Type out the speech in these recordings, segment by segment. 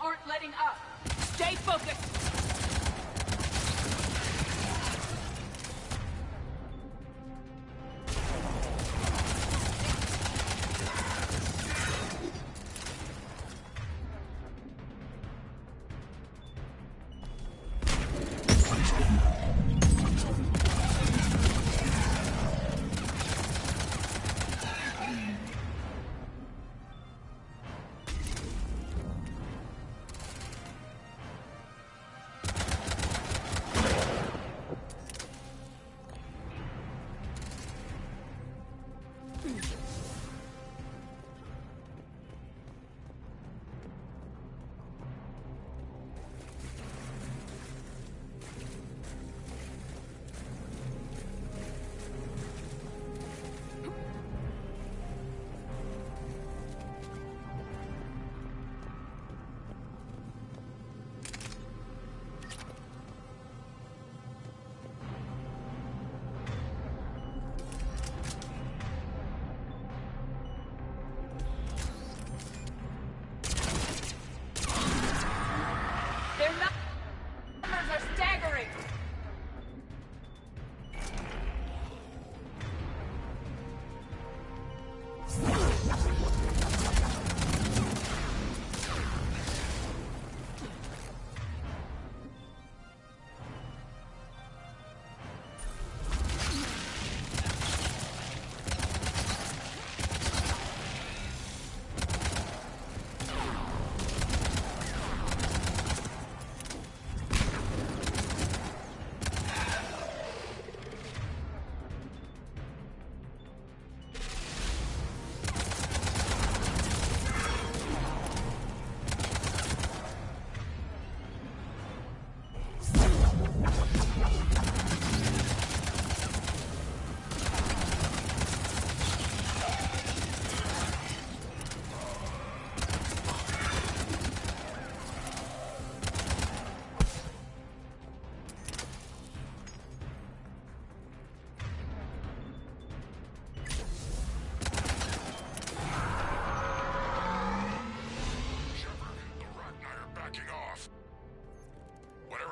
aren't letting up. Stay focused!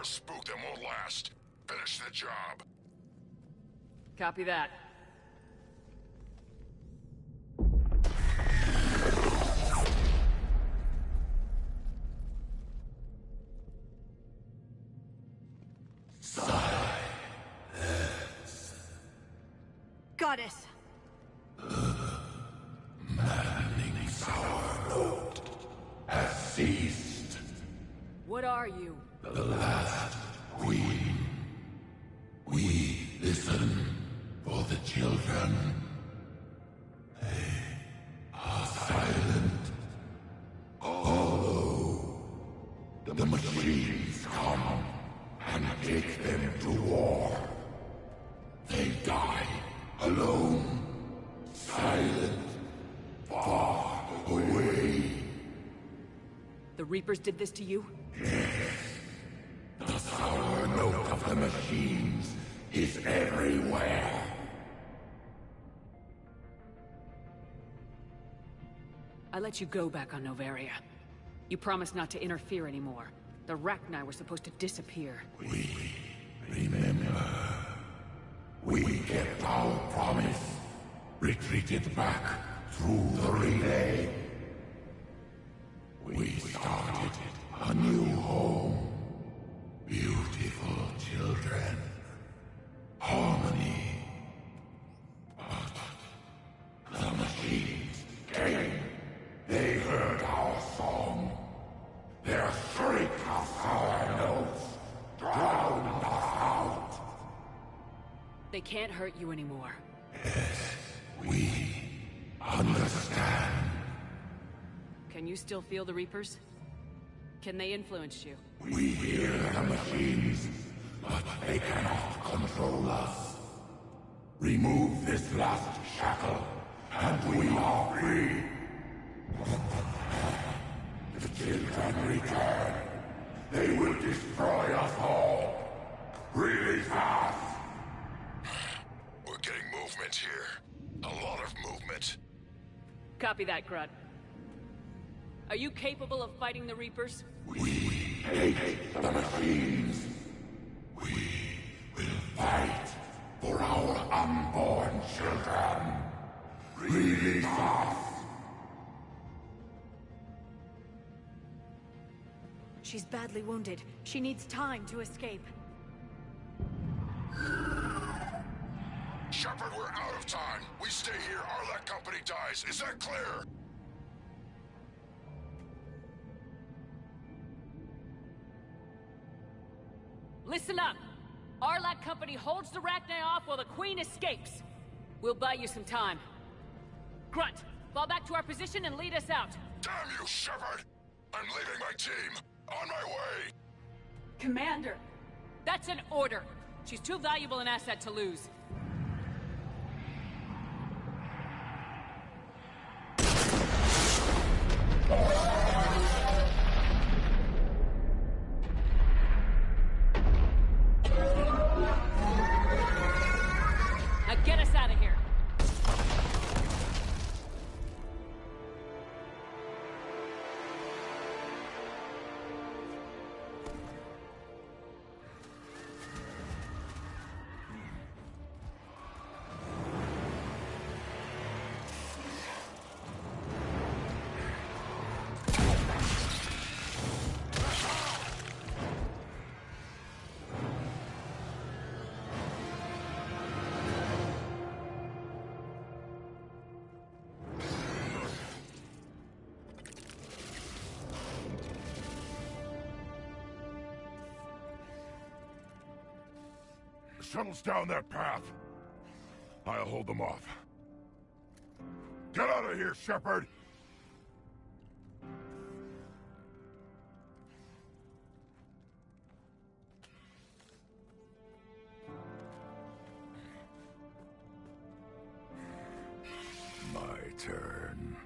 Spook them won't last. Finish the job. Copy that. Goddess. Maddening sour note has ceased. What are you? The last queen. We listen for the children. They are silent. Although the machines come and take them to war, they die alone, silent, far away. The Reapers did this to you? Yes. The sour note of the machines is everywhere. I let you go back on Noveria. You promised not to interfere anymore. The Rachni were supposed to disappear. We remember. We kept our promise. Retreated back through the relay. We started a new home. Beautiful children. Harmony. But the machines came. They heard our song. Their shriek of sour notes drowned us out. They can't hurt you anymore. Yes, we understand. Can you still feel the Reapers? Can they influence you? We hear the machines, but they cannot control us. Remove this last shackle, and we are free. The children return. They will destroy us all. Really fast. We're getting movement here. A lot of movement. Copy that, Grunt. Are you capable of fighting the Reapers? We hate the machines. We will fight for our unborn children. Release us. She's badly wounded. She needs time to escape. Shepard, we're out of time. We stay here, Arlec Company dies. Is that clear? Listen up! Arlec Company holds the Rachni off while the Queen escapes. We'll buy you some time. Grunt, fall back to our position and lead us out. Damn you, Shepard! I'm leaving my team. On my way! Commander! That's an order. She's too valuable an asset to lose. Now get us out of here. Shuttles down that path. I'll hold them off. Get out of here, Shepard! My turn.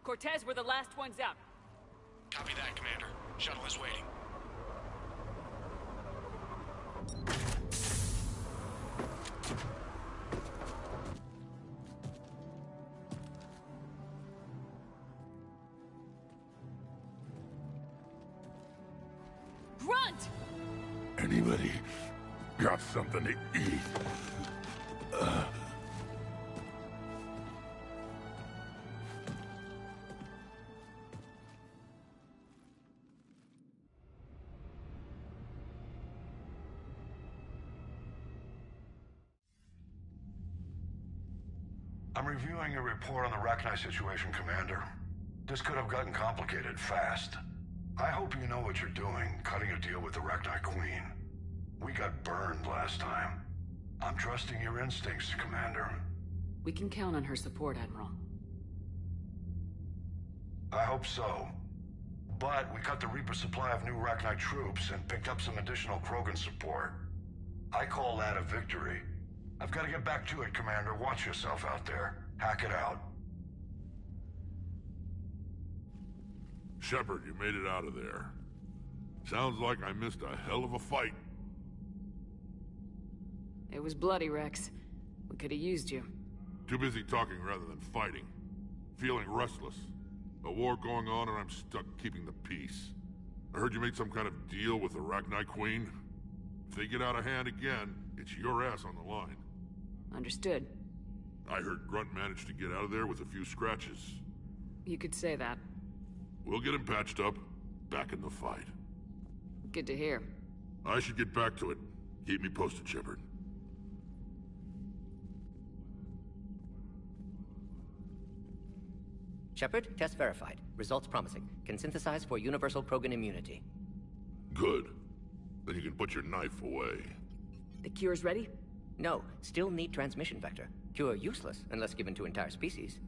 Cortez, we're the last ones out. Copy that, Commander. Shuttle is waiting. Grunt! Anybody got something to eat? I'm reviewing your report on the Rachni situation, Commander. This could have gotten complicated fast. I hope you know what you're doing, cutting a deal with the Rachni Queen. We got burned last time. I'm trusting your instincts, Commander. We can count on her support, Admiral. I hope so. But we cut the Reaper supply of new Rachni troops and picked up some additional Krogan support. I call that a victory. I've got to get back to it, Commander. Watch yourself out there. Hack it out. Shepard, you made it out of there. Sounds like I missed a hell of a fight. It was bloody, Rex. We could have used you. Too busy talking rather than fighting. Feeling restless. A war going on and I'm stuck keeping the peace. I heard you made some kind of deal with the Rachni Queen. If they get out of hand again, it's your ass on the line. Understood. I heard Grunt managed to get out of there with a few scratches. You could say that. We'll get him patched up, back in the fight. Good to hear. I should get back to it. Keep me posted, Shepard. Shepard, test verified. Results promising. Can synthesize for universal Krogan immunity. Good. Then you can put your knife away. The cure's ready? No, still need transmission vector. Cure useless unless given to entire species.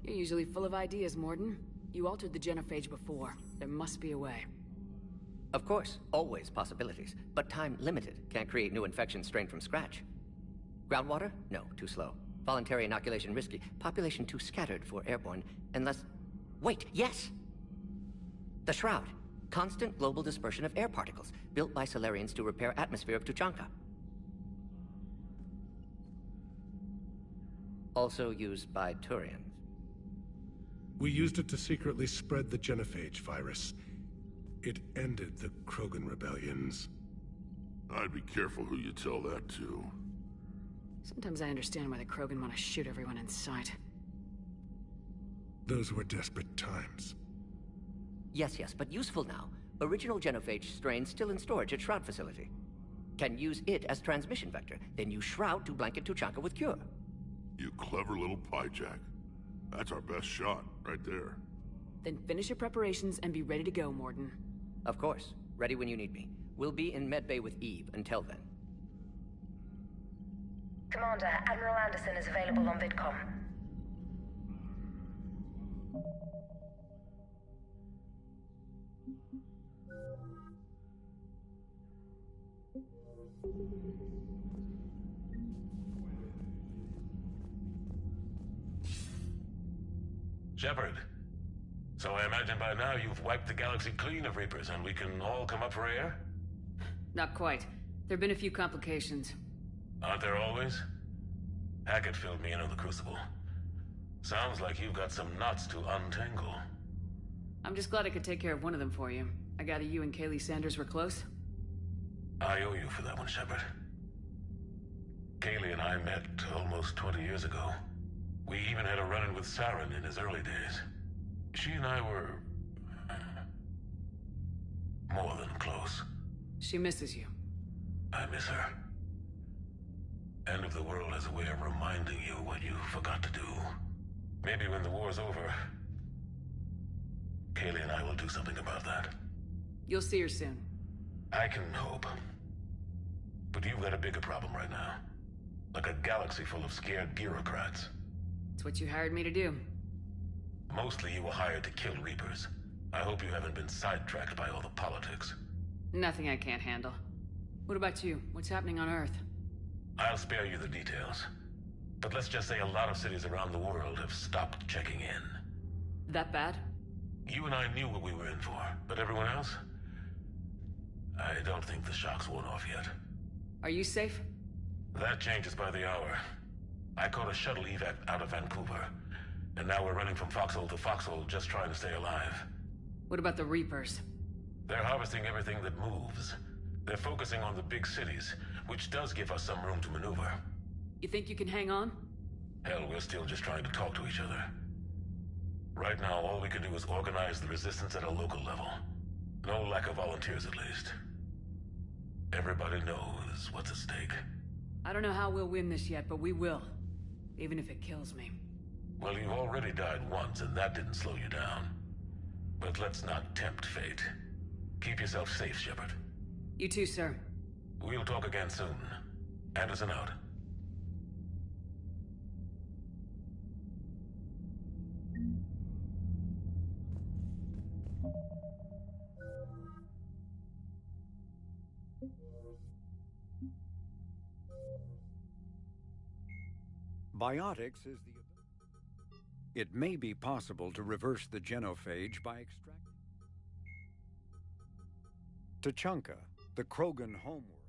You're usually full of ideas, Mordin. You altered the genophage before. There must be a way. Of course, always possibilities, but time limited. Can't create new infections strained from scratch. Groundwater? No, too slow. Voluntary inoculation risky. Population too scattered for airborne, unless... Wait, yes! The Shroud. Constant global dispersion of air particles, built by Solarians to repair atmosphere of Tuchanka. Also used by Turians. We used it to secretly spread the genophage virus. It ended the Krogan rebellions. I'd be careful who you tell that to. Sometimes I understand why the Krogan want to shoot everyone in sight. Those were desperate times. Yes, but useful now. Original genophage strain still in storage at Shroud facility. Can use it as transmission vector, then use Shroud to blanket Tuchanka with cure. You clever little pyjak. That's our best shot, right there. Then finish your preparations and be ready to go, Mordin. Of course. Ready when you need me. We'll be in medbay with Eve until then. Commander, Admiral Anderson is available on VidCom. Shepard. So I imagine by now you've wiped the galaxy clean of Reapers and we can all come up for air? Not quite. There've been a few complications. Aren't there always? Hackett filled me in on the Crucible. Sounds like you've got some knots to untangle. I'm just glad I could take care of one of them for you. I gather you and Kaylee Sanders were close? I owe you for that one, Shepard. Kaylee and I met almost 20 years ago. We even had a run-in with Saren in his early days. She and I were... more than close. She misses you. I miss her. End of the world has a way of reminding you what you forgot to do. Maybe when the war's over, Kaylee and I will do something about that. You'll see her soon. I can hope. But you've got a bigger problem right now. Like a galaxy full of scared bureaucrats. It's what you hired me to do. Mostly you were hired to kill Reapers. I hope you haven't been sidetracked by all the politics. Nothing I can't handle. What about you? What's happening on Earth? I'll spare you the details. But let's just say a lot of cities around the world have stopped checking in. That bad? You and I knew what we were in for, but everyone else? I don't think the shock's worn off yet. Are you safe? That changes by the hour. I caught a shuttle evac out of Vancouver, and now we're running from foxhole to foxhole just trying to stay alive. What about the Reapers? They're harvesting everything that moves. They're focusing on the big cities, which does give us some room to maneuver. You think you can hang on? Hell, we're still just trying to talk to each other. Right now, all we can do is organize the resistance at a local level. No lack of volunteers, at least. Everybody knows what's at stake. I don't know how we'll win this yet, but we will. Even if it kills me. Well, you've already died once, and that didn't slow you down. But let's not tempt fate. Keep yourself safe, Shepard. You too, sir. We'll talk again soon. Anderson out. Biotics is the... It may be possible to reverse the genophage by extracting... Tuchanka, the Krogan homeworld.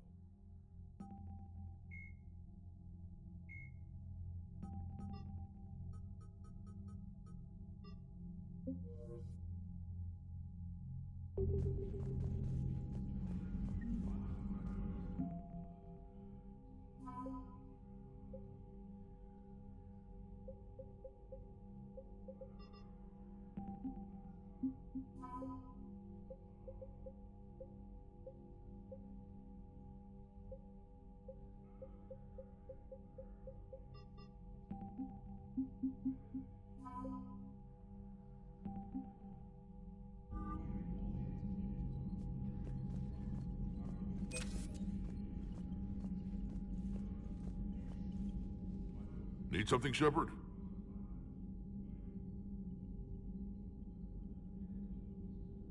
Need something, Shepard?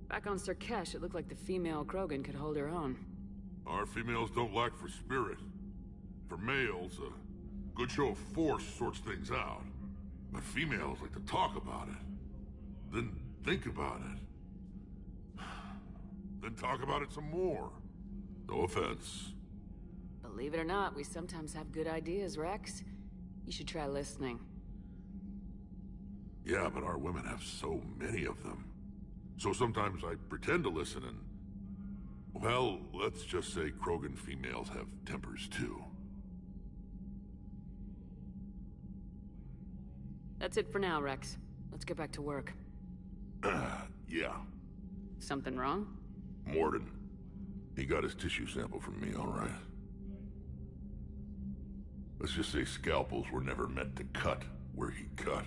Back on Surkesh, it looked like the female Krogan could hold her own. Our females don't lack for spirit. For males, a good show of force sorts things out. But females like to talk about it. Then think about it. Then talk about it some more. No offense. Believe it or not, we sometimes have good ideas, Rex. You should try listening. Yeah, but our women have so many of them. So sometimes I pretend to listen and... Well, let's just say Krogan females have tempers too. That's it for now, Rex. Let's get back to work. Yeah. Something wrong? Mordin. He got his tissue sample from me, all right. Let's just say scalpels were never meant to cut where he cut.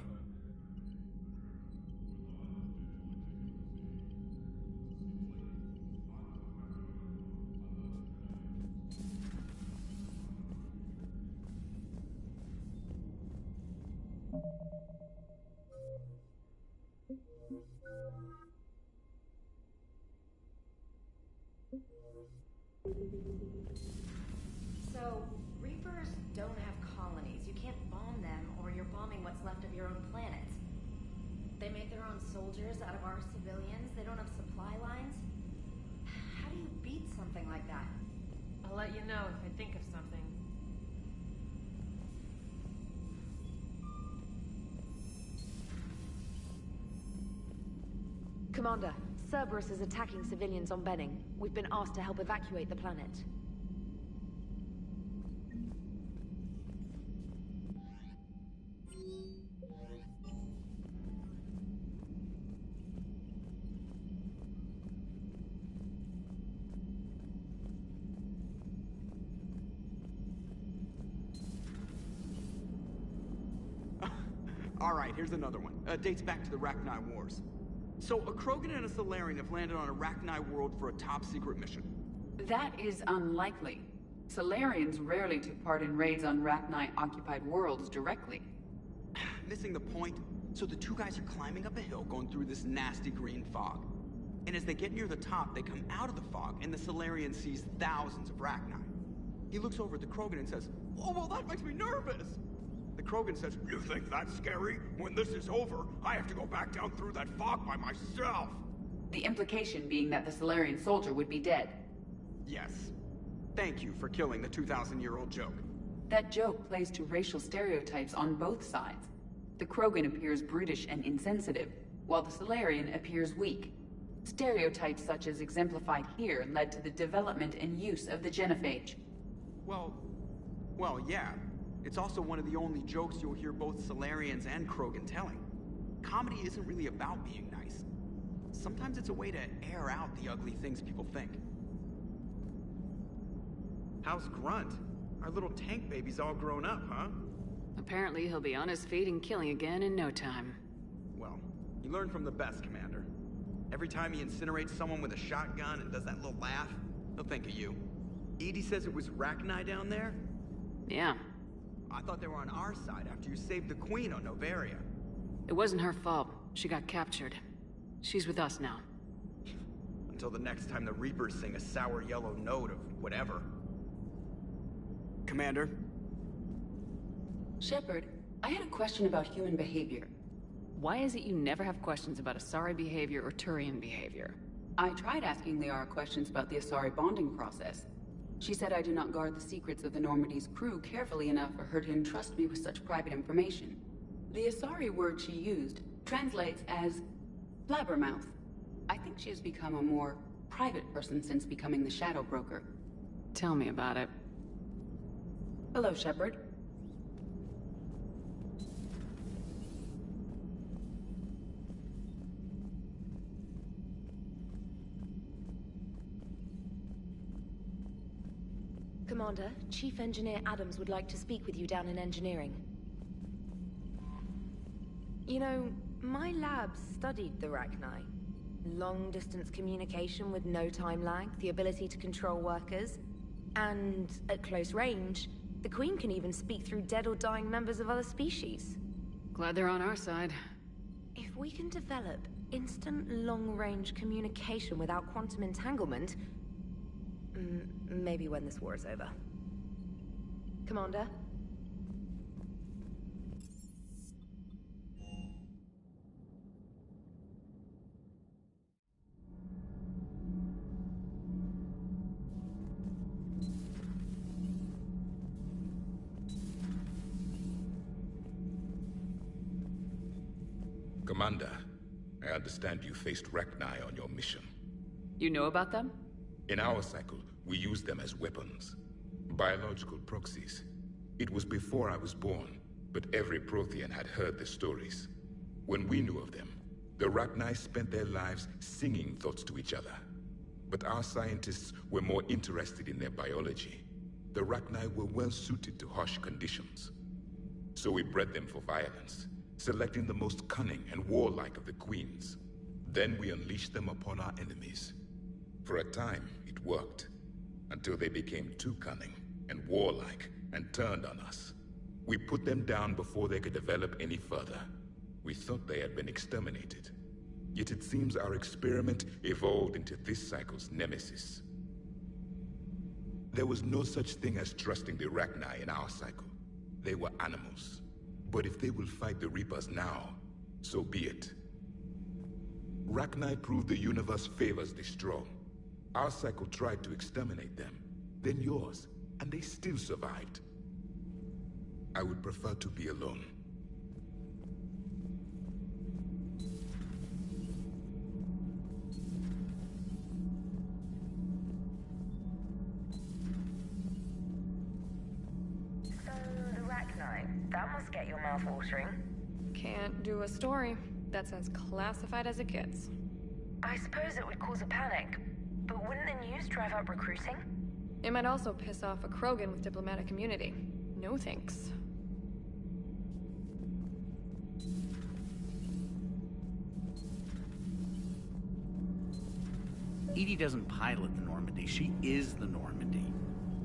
So, Reapers don't have colonies. You can't bomb them, or you're bombing what's left of your own planet. They make their own soldiers out of our civilians. They don't have supply lines. How do you beat something like that? I'll let you know if I think of something. Commander, Cerberus is attacking civilians on Benning. We've been asked to help evacuate the planet. All right, here's another one. Dates back to the Rachni Wars. So, a Krogan and a Salarian have landed on a Rachni world for a top-secret mission. That is unlikely. Salarians rarely took part in raids on Rachni-occupied worlds directly. Missing the point? So the two guys are climbing up a hill going through this nasty green fog. And as they get near the top, they come out of the fog, and the Salarian sees thousands of Rachni. He looks over at the Krogan and says, "Oh, well, that makes me nervous!" The Krogan says, "You think that's scary? When this is over, I have to go back down through that fog by myself." The implication being that the Salarian soldier would be dead. Yes. Thank you for killing the 2,000-year-old joke. That joke plays to racial stereotypes on both sides. The Krogan appears brutish and insensitive, while the Salarian appears weak. Stereotypes such as exemplified here led to the development and use of the genophage. Well, yeah. It's also one of the only jokes you'll hear both Salarians and Krogan telling. Comedy isn't really about being nice. Sometimes it's a way to air out the ugly things people think. How's Grunt? Our little tank baby's all grown up, huh? Apparently he'll be on his feet and killing again in no time. Well, you learn from the best, Commander. Every time he incinerates someone with a shotgun and does that little laugh, he'll think of you. Edie says it was Rachni down there? Yeah. I thought they were on our side after you saved the Queen on Noveria. It wasn't her fault. She got captured. She's with us now. Until the next time the Reapers sing a sour yellow note of whatever. Commander? Shepard, I had a question about human behavior. Why is it you never have questions about Asari behavior or Turian behavior? I tried asking Liara questions about the Asari bonding process. She said I do not guard the secrets of the Normandy's crew carefully enough for her to entrust me with such private information. The Asari word she used translates as blabbermouth. I think she has become a more private person since becoming the Shadow Broker. Tell me about it. Hello, Shepard. Commander, Chief Engineer Adams would like to speak with you down in engineering. You know, my lab studied the Rachni. Long-distance communication with no time lag, the ability to control workers, and, at close range, The Queen can even speak through dead or dying members of other species. Glad they're on our side. If we can develop instant long-range communication without quantum entanglement, maybe when this war is over. Commander? Commander, I understand you faced Rachni on your mission. You know about them? In our cycle, we use them as weapons. Biological proxies. It was before I was born, but every Prothean had heard the stories. When we knew of them, the Rachni spent their lives singing thoughts to each other. But our scientists were more interested in their biology. The Rachni were well suited to harsh conditions. So we bred them for violence, selecting the most cunning and warlike of the queens. Then we unleashed them upon our enemies. For a time, it worked, until they became too cunning and warlike and turned on us. We put them down before they could develop any further. We thought they had been exterminated. Yet it seems our experiment evolved into this cycle's nemesis. There was no such thing as trusting the Rachni in our cycle. They were animals. But if they will fight the Reapers now, so be it. Rachni proved the universe favors the strong. Our cycle tried to exterminate them, then yours, and they still survived. I would prefer to be alone. So, the Rachni, that must get your mouth watering. Can't do a story. That's as classified as it gets. I suppose it would cause a panic, but wouldn't the news drive up recruiting? It might also piss off a Krogan with diplomatic immunity. No thanks. EDI doesn't pilot the Normandy, she is the Normandy.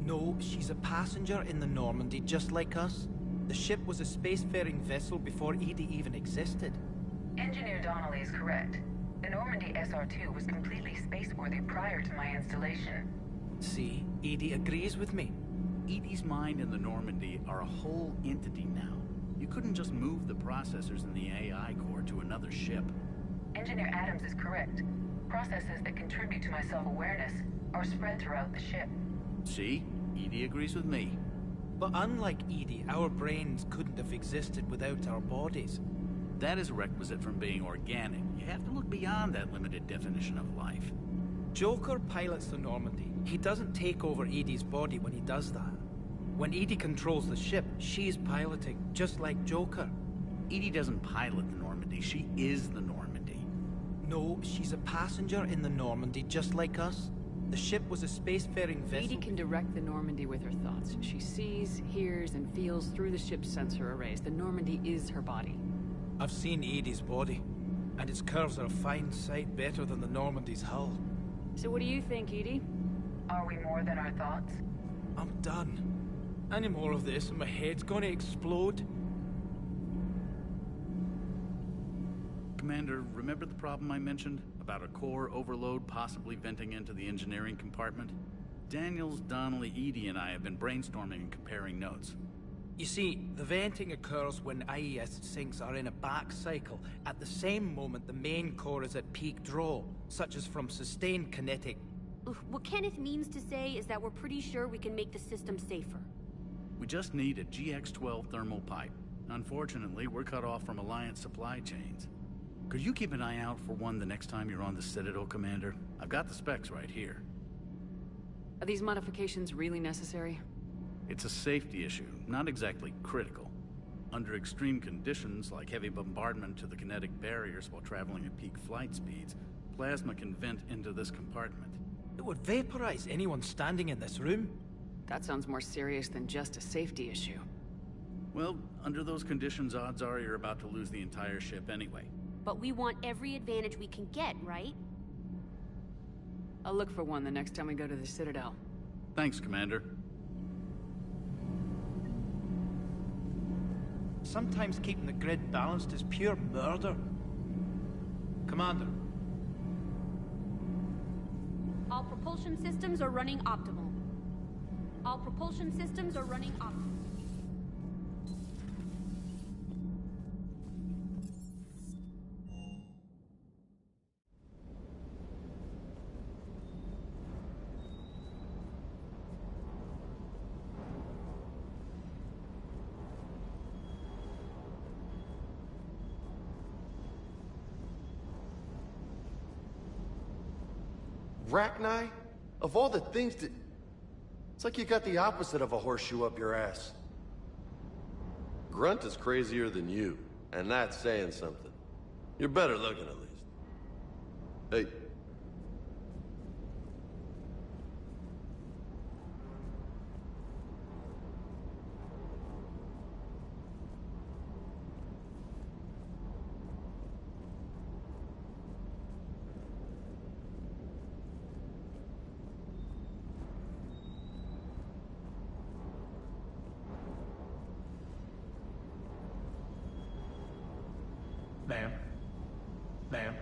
No, she's a passenger in the Normandy, just like us. The ship was a spacefaring vessel before EDI even existed. Engineer Donnelly is correct. The Normandy SR-2 was completely spaceworthy prior to my installation. See, EDI agrees with me. EDI's mind and the Normandy are a whole entity now. You couldn't just move the processors in the AI core to another ship. Engineer Adams is correct. Processes that contribute to my self-awareness are spread throughout the ship. See? EDI agrees with me. But unlike EDI, our brains couldn't have existed without our bodies. That is a requisite from being organic. You have to look beyond that limited definition of life. Joker pilots the Normandy. He doesn't take over EDI's body when he does that. When EDI controls the ship, she's piloting, just like Joker. EDI doesn't pilot the Normandy, she is the Normandy. No, she's a passenger in the Normandy, just like us. The ship was a spacefaring vessel. EDI can direct the Normandy with her thoughts. She sees, hears, and feels through the ship's sensor arrays. The Normandy is her body. I've seen EDI's body, and its curves are a fine sight better than the Normandy's hull. So what do you think, EDI? Are we more than our thoughts? I'm done. Any more of this and my head's gonna explode. Commander, remember the problem I mentioned? About a core overload possibly venting into the engineering compartment? Daniels, Donnelly, EDI, and I have been brainstorming and comparing notes. You see, the venting occurs when IES sinks are in a back cycle. At the same moment, the main core is at peak draw, such as from sustained kinetic. What Kenneth means to say is that we're pretty sure we can make the system safer. We just need a GX-12 thermal pipe. Unfortunately, we're cut off from Alliance supply chains. Could you keep an eye out for one the next time you're on the Citadel, Commander? I've got the specs right here. Are these modifications really necessary? It's a safety issue, not exactly critical. Under extreme conditions, like heavy bombardment to the kinetic barriers while traveling at peak flight speeds, plasma can vent into this compartment. It would vaporize anyone standing in this room. That sounds more serious than just a safety issue. Well, under those conditions, odds are you're about to lose the entire ship anyway. But we want every advantage we can get, right? I'll look for one the next time we go to the Citadel. Thanks, Commander. sometimes keeping the grid balanced is pure murder. Commander. All propulsion systems are running optimal. All propulsion systems are running optimal. Rachni? Of all the things that... It's like you got the opposite of a horseshoe up your ass. Grunt is crazier than you, and that's saying something. You're better looking, at least. Hey. Ma'am. Ma'am.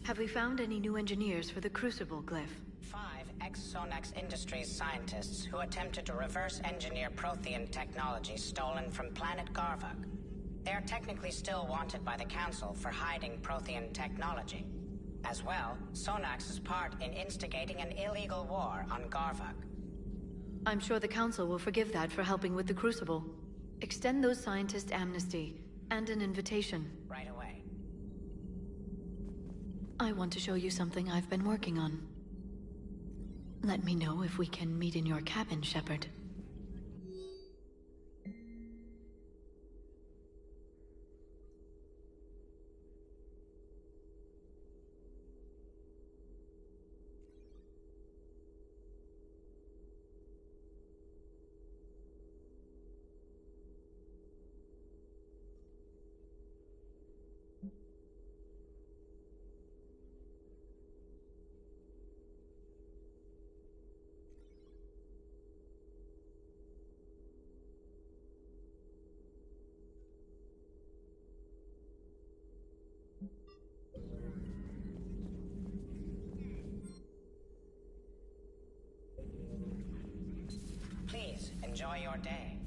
Have we found any new engineers for the Crucible glyph? 5 ex-Sonax Industries scientists who attempted to reverse engineer Prothean technology stolen from planet Garvug. They are technically still wanted by the Council for hiding Prothean technology. As well, Sonax's part in instigating an illegal war on Garvok. I'm sure the Council will forgive that for helping with the Crucible. Extend those scientists amnesty, and an invitation. Right away. I want to show you something I've been working on. Let me know if we can meet in your cabin, Shepard. Please, enjoy your day.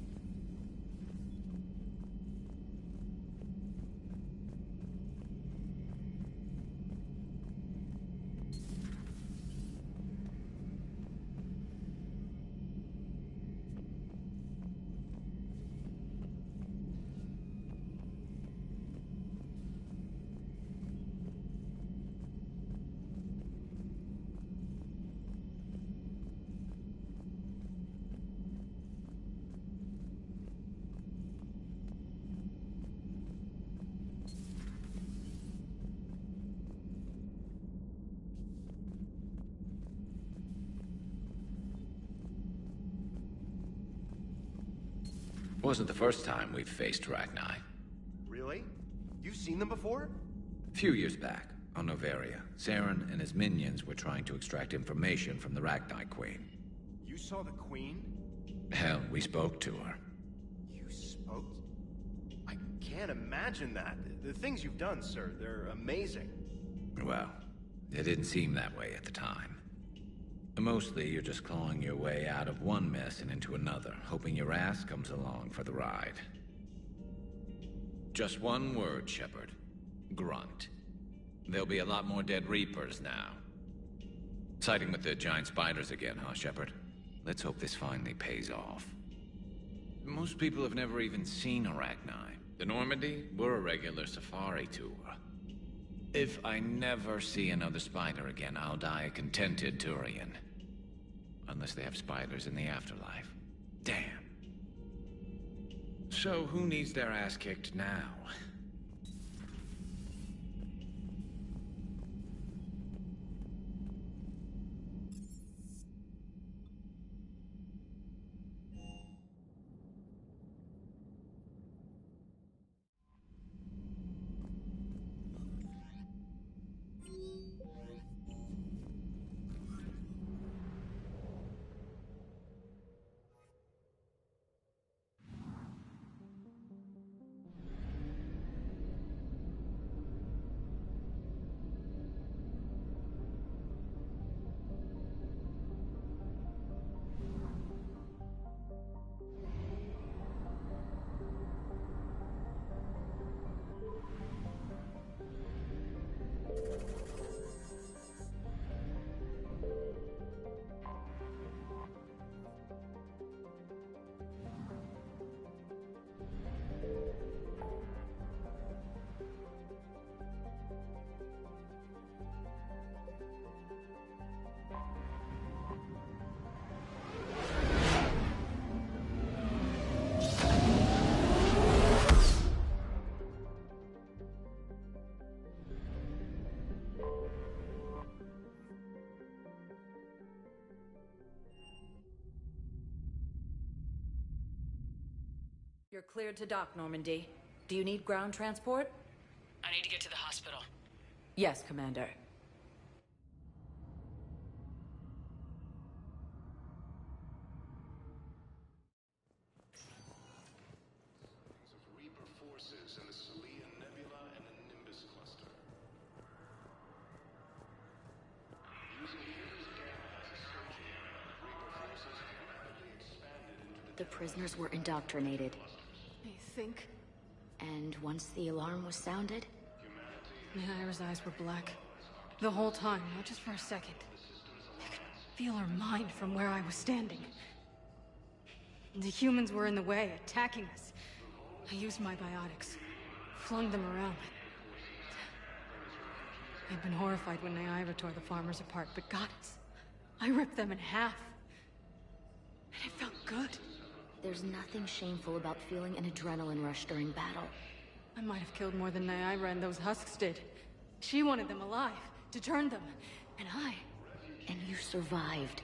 Wasn't the first time we've faced Rachni. Really? You've seen them before? A few years back, on Noveria, Saren and his minions were trying to extract information from the Rachni Queen. You saw the Queen? Hell, we spoke to her. You spoke? I can't imagine that. The things you've done, sir, they're amazing. Well, it didn't seem that way at the time. Mostly, you're just clawing your way out of one mess and into another, hoping your ass comes along for the ride. Just one word, Shepard. Grunt. There'll be a lot more dead Reapers now. Siding with the giant spiders again, huh, Shepard? Let's hope this finally pays off. Most people have never even seen Arachni. The Normandy, we're a regular safari tour. If I never see another spider again, I'll die a contented Turian. Unless they have spiders in the afterlife. Damn. So who needs their ass kicked now? You're cleared to dock, Normandy. Do you need ground transport? I need to get to the hospital. Yes, Commander. Reaper forces in the Celian Nebula and the Nimbus cluster. Using Hughes Gamma as a search area, Reaper forces rapidly expanded into The prisoners were indoctrinated. I think. And once the alarm was sounded, Mihira's eyes were black. The whole time, not just for a second. I could feel her mind from where I was standing. The humans were in the way, attacking us. I used my biotics, flung them around. I'd been horrified when Naira tore the farmers apart, but goddess, I ripped them in half. And it felt good. There's nothing shameful about feeling an adrenaline rush during battle. I might have killed more than Naira and those husks did. She wanted them alive, to turn them, and I... And you survived.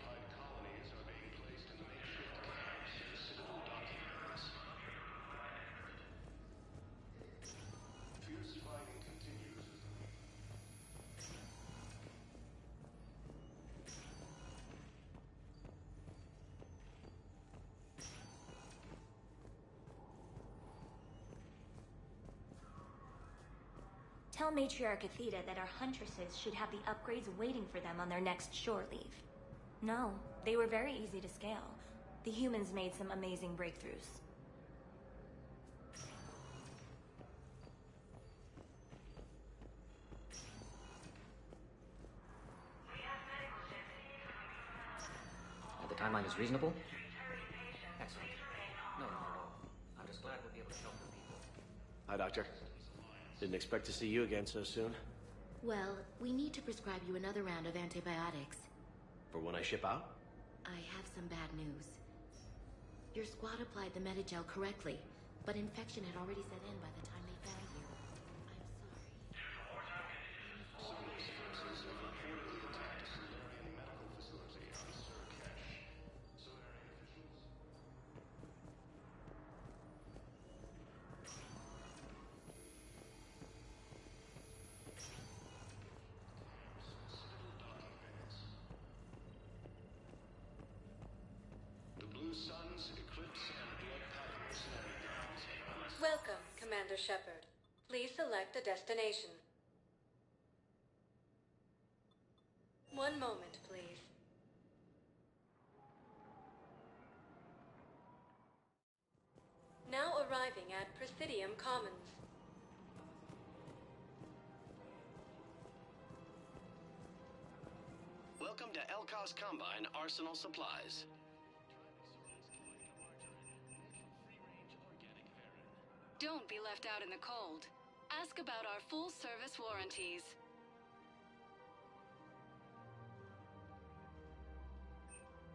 Tell Matriarch Athena that our huntresses should have the upgrades waiting for them on their next shore leave. No, they were very easy to scale. The humans made some amazing breakthroughs. The timeline is reasonable? Excellent. No, not at all. I'm just glad we'll be able to help the people. Hi, Doctor. Didn't expect to see you again so soon. Well, we need to prescribe you another round of antibiotics. For when I ship out? I have some bad news. Your squad applied the Metagel correctly, but infection had already set in by the time they found you. Welcome, Commander Shepard. Please select a destination. One moment, please. Now arriving at Presidium Commons. Welcome to Elkos Combine Arsenal Supplies. Don't be left out in the cold. Ask about our full-service warranties.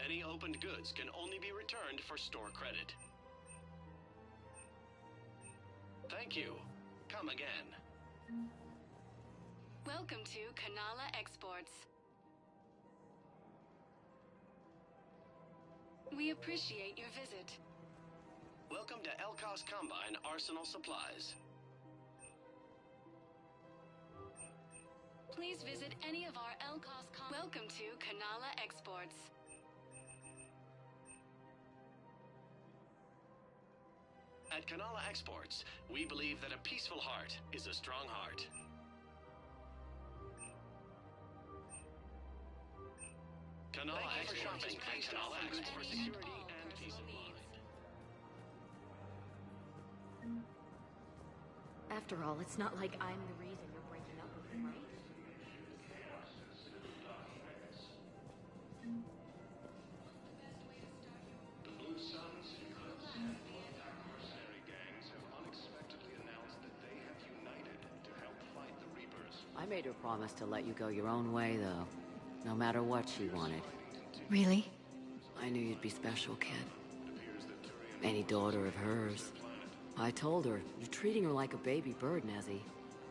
Any opened goods can only be returned for store credit. Thank you. Come again. Welcome to Kanala Exports. We appreciate your visit. Welcome to Elkos Combine Arsenal Supplies. Please visit any of our Elkos Welcome to Kanala Exports. At Kanala Exports, we believe that a peaceful heart is a strong heart. Kanala Exports is based on Exports for security and peace of mind. After all, it's not like I'm the reason you're breaking up with him, right? The Blue Suns and mercenary gangs have unexpectedly announced that they have united to help fight the Reapers. I made her promise to let you go your own way, though. No matter what she wanted. Really? I knew you'd be special, kid. Any daughter of hers. I told her, you're treating her like a baby bird, Nezzy.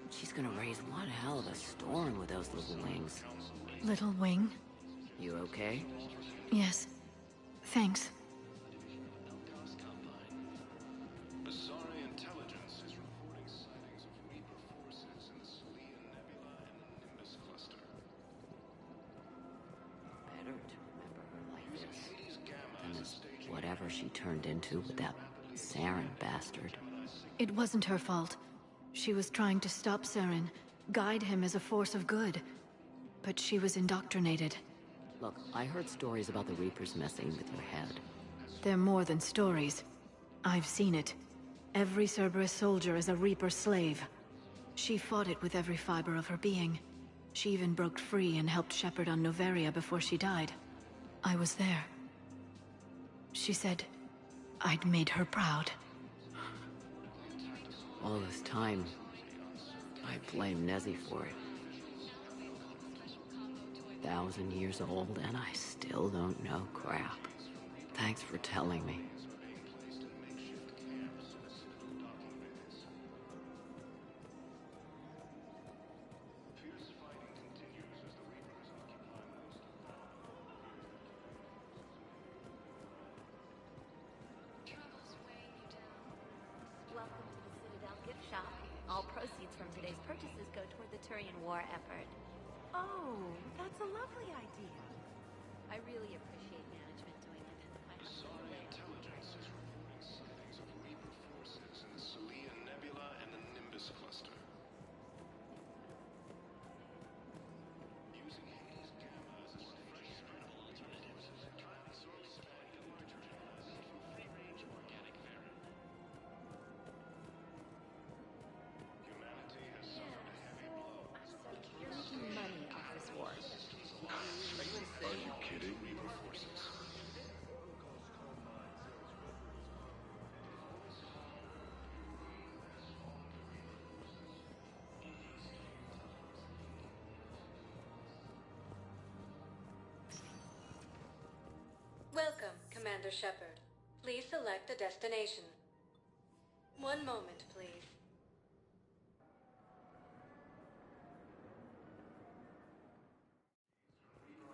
She's gonna raise one hell of a storm with those little wings. Little wing? You okay? Yes. Thanks. Asari intelligence is reporting sightings of Reaper forces in the Salian Nebula and Nimbus cluster. Better to remember her like this. And this whatever she turned into with that Saren bastard. It wasn't her fault. She was trying to stop Saren, guide him as a force of good. But she was indoctrinated. Look, I heard stories about the Reapers messing with your head. They're more than stories. I've seen it. Every Cerberus soldier is a Reaper slave. She fought it with every fiber of her being. She even broke free and helped Shepard on Noveria before she died. I was there. She said I'd made her proud. All this time, I blame Nezzy for it. 1,000 years old, and I still don't know crap. Thanks for telling me. Welcome to the Citadel gift shop. All proceeds from today's purchases go toward the Turian war effort. Oh, that's a lovely idea. I really appreciate management doing it. Asari Intelligence is reporting sightings of Reaper forces in the Celia Nebula and the Nimbus cluster. Using Hades Gamma as a fresh alternative, absorbing slightly larger gammas from free-range organic variant. Humanity has suffered a heavy blow. You're making money off this war. Are you kidding? Reaper forces. Welcome, Commander Shepard. Please select a destination. One moment, please.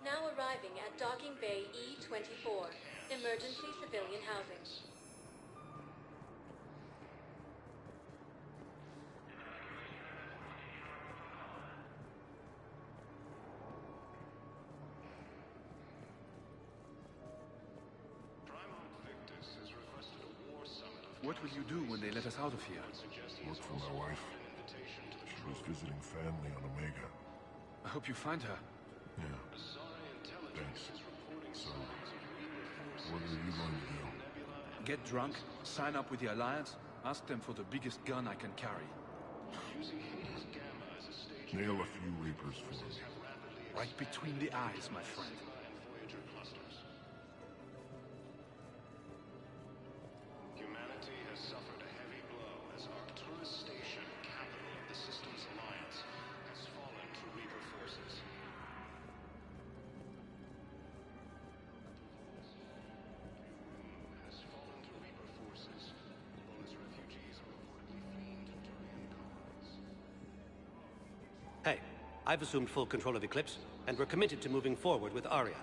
Now arriving at Docking Bay E-24, Emergency Civilian Housing. Primarch Victus has requested a war summit of What will you do when they let us out of here? Look for my wife. She was visiting family on Omega. I hope you find her. Yeah. Thanks. So, what are you going to do? Get drunk, sign up with the Alliance, ask them for the biggest gun I can carry. Nail a few Reapers for me. Right between the eyes, my friend. Humanity has suffered a heavy blow as Arcturus Station, capital of the Systems Alliance, has fallen to Reaper forces. Has fallen to Reaper forces, while its refugees are reportedly fleeing to Turian colonies. Hey, I've assumed full control of Eclipse, and we're committed to moving forward with Aria.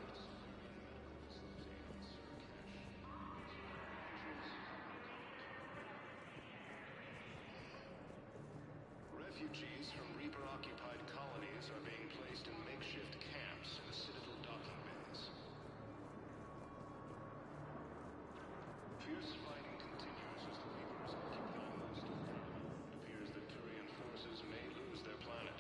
Refugees from Reaper-occupied colonies are being placed in makeshift camps in the Citadel docking bays. Fierce fighting continues as the Reapers occupy most of the planet. It appears that Turian forces may lose their planet.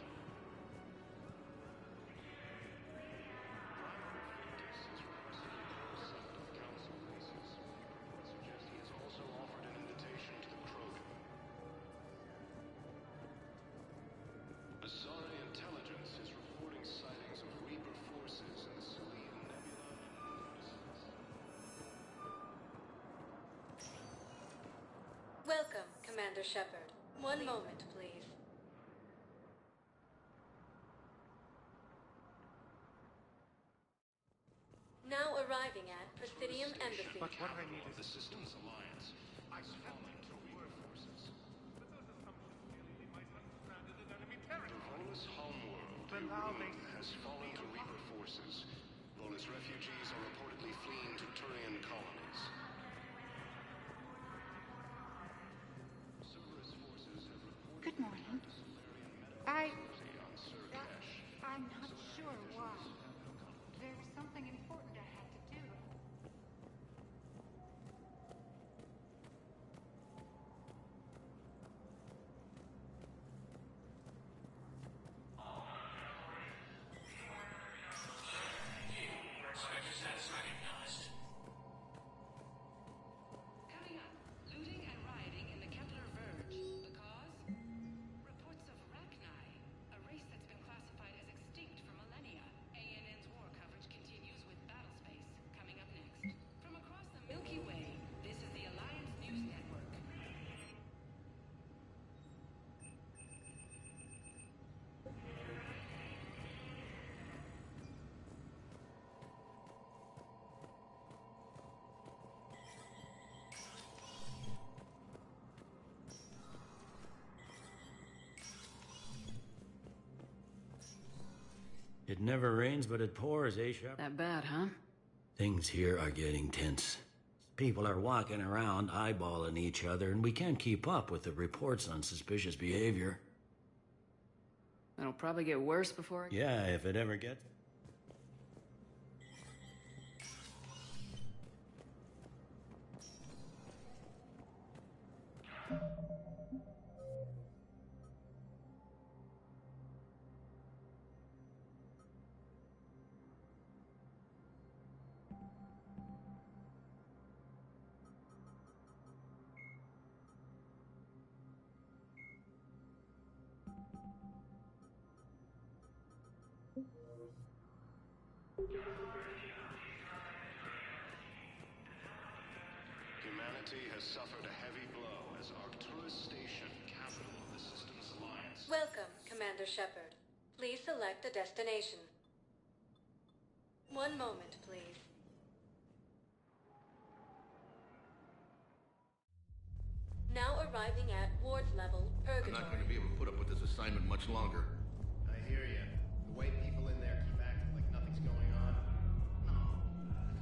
Asari Intelligence is reporting sightings of Reaper forces in the Celia Nebula and Welcome, Commander Shepard. One moment, please. Now arriving at Presidium Embassy. But what I need is the Systems Alliance. Has fallen to Reaper forces. The Volus homeworld, Irun, has fallen to Reaper forces. Volus refugees are reportedly fleeing to Turian colonies. Cerberus forces have reported Good morning. I'm not sure why. There was something important I had to do. Coming up, looting and rioting in the Kepler Verge. The cause? Reports of Rachni, a race that's been classified as extinct It never rains, but it pours, eh, Shepard? That bad, huh? Things here are getting tense. People are walking around, eyeballing each other, and we can't keep up with the reports on suspicious behavior. It'll probably get worse before it... Yeah, if it ever gets... Humanity has suffered a heavy blow as Arcturus Station, capital of the Systems Alliance. Welcome, Commander Shepard. Please select a destination. One moment, please. Now arriving at ward level, Purgatory. I'm not going to be able to put up with this assignment much longer. I hear you. The way people in there keep acting like nothing's going on. No,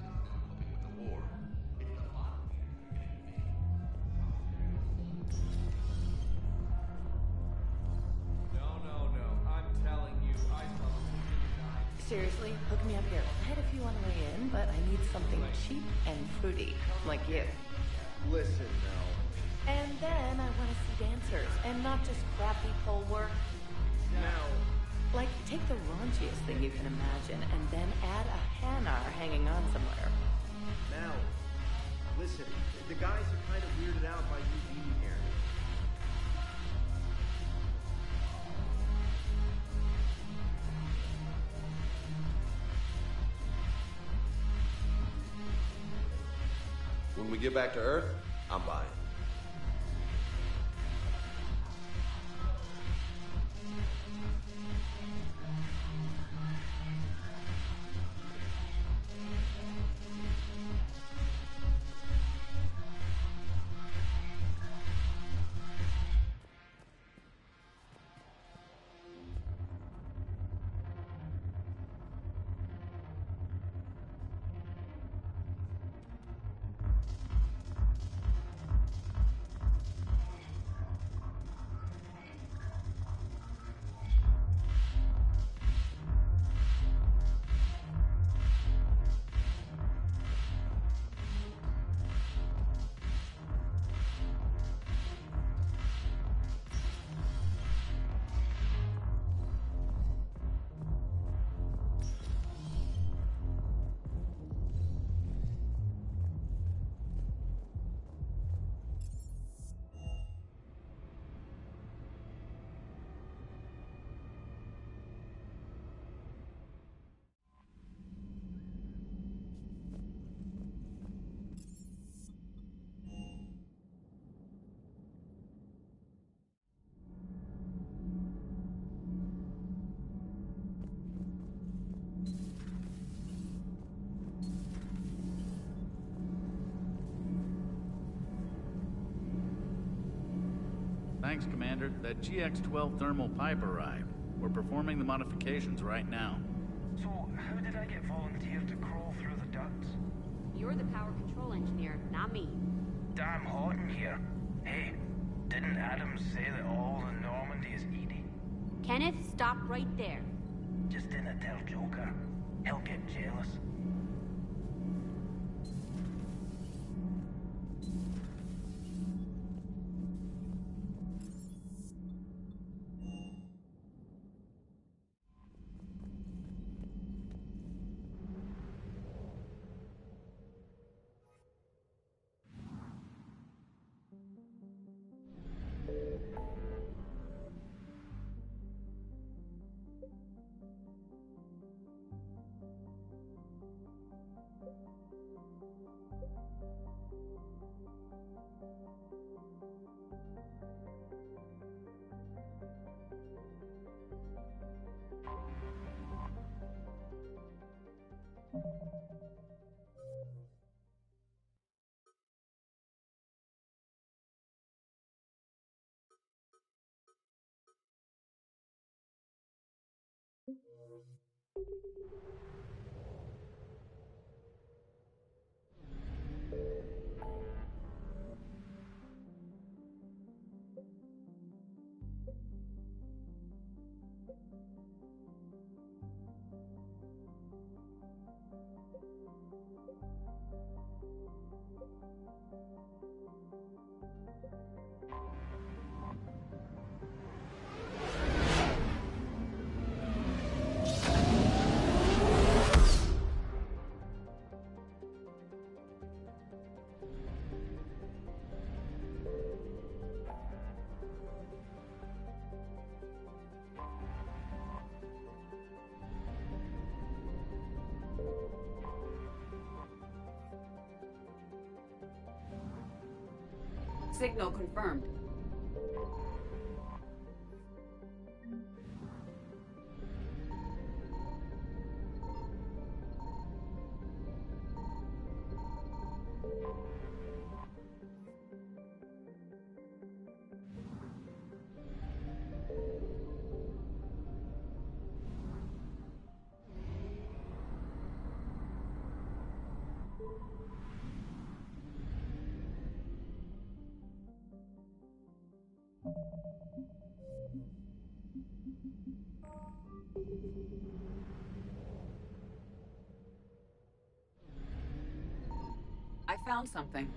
I'm coping with the war. It's the lot of you getting me. No. I'm telling you, I saw the Seriously, hook me up here. I had a few on the way in, but I need something cheap and fruity, like you. Listen, Mel. And then I want to see dancers, and not just crappy pole work. Mel. Like, take the raunchiest thing you can imagine, and then add a Hanar hanging on somewhere. Mel. Listen, the guys are kind of weirded out by you being here. When we get back to Earth, I'm buying. Thanks, Commander. That GX-12 thermal pipe arrived. We're performing the modifications right now. So, how did I get volunteered to crawl through the ducts? You're the power control engineer, not me. Damn hot in here. Hey, didn't Adams say that all the Normandy is Edie? Kenneth, stop right there. Just didn't tell Joker. He'll get jealous. Signal confirmed. I found something.